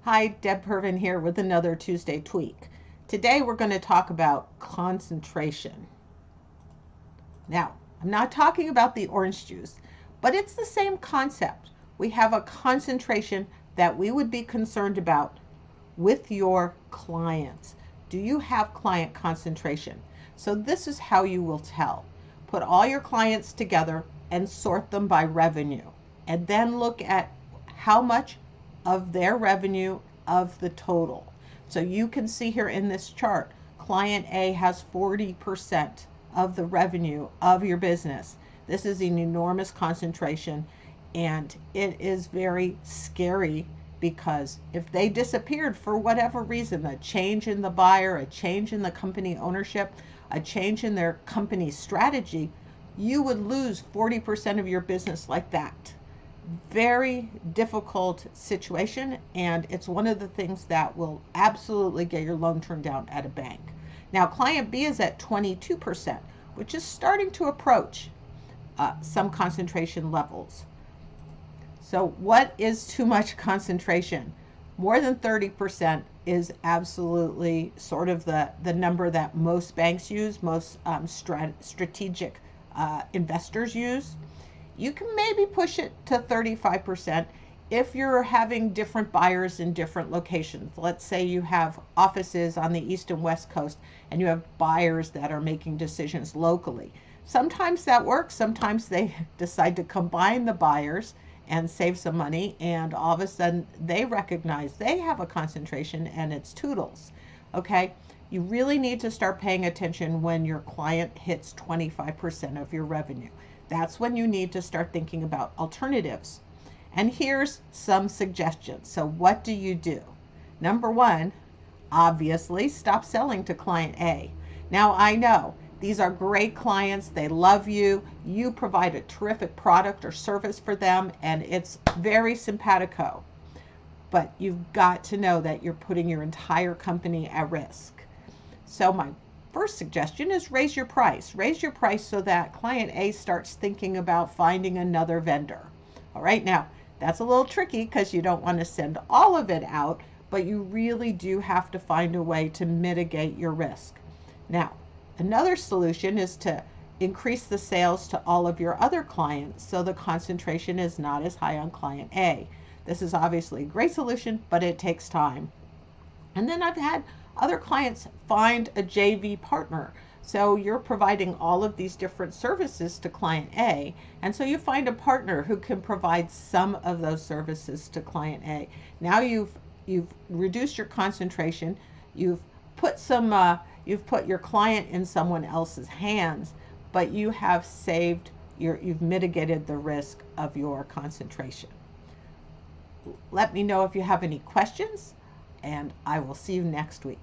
Hi, Deb Pervin here with another Tuesday Tweak. Today we're going to talk about concentration. Now, I'm not talking about the orange juice, but it's the same concept. We have a concentration that we would be concerned about with your clients. Do you have client concentration? So this is how you will tell. Put all your clients together and sort them by revenue, and then look at how much of their revenue of the total. So you can see here in this chart, client A has 40% of the revenue of your business. This is an enormous concentration, and it is very scary because if they disappeared for whatever reason, a change in the buyer, a change in the company ownership, a change in their company strategy, you would lose 40% of your business like that. Very difficult situation, and it's one of the things that will absolutely get your loan turned down at a bank. Now, client B is at 22%, which is starting to approach some concentration levels. So what is too much concentration? More than 30% is absolutely sort of the number that most banks use, most strategic investors use. You can maybe push it to 35% if you're having different buyers in different locations. Let's say you have offices on the East and West Coast and you have buyers that are making decisions locally. Sometimes that works. Sometimes they decide to combine the buyers and save some money, and all of a sudden they recognize they have a concentration and it's toodles. Okay, you really need to start paying attention when your client hits 25% of your revenue. That's when you need to start thinking about alternatives. And here's some suggestions. So what do you do? Number one, obviously stop selling to client A. Now, I know these are great clients. They love you. You provide a terrific product or service for them, and it's very simpatico. But you've got to know that you're putting your entire company at risk. So my first suggestion is raise your price. Raise your price so that client A starts thinking about finding another vendor. All right, now that's a little tricky because you don't want to send all of it out, but you really do have to find a way to mitigate your risk. Now, another solution is to increase the sales to all of your other clients so the concentration is not as high on client A. This is obviously a great solution, but it takes time. And then I've had other clients find a JV partner. So you're providing all of these different services to client A, and so you find a partner who can provide some of those services to client A. Now you've reduced your concentration. You've put your client in someone else's hands, but you have you've mitigated the risk of your concentration. Let me know if you have any questions, and I will see you next week.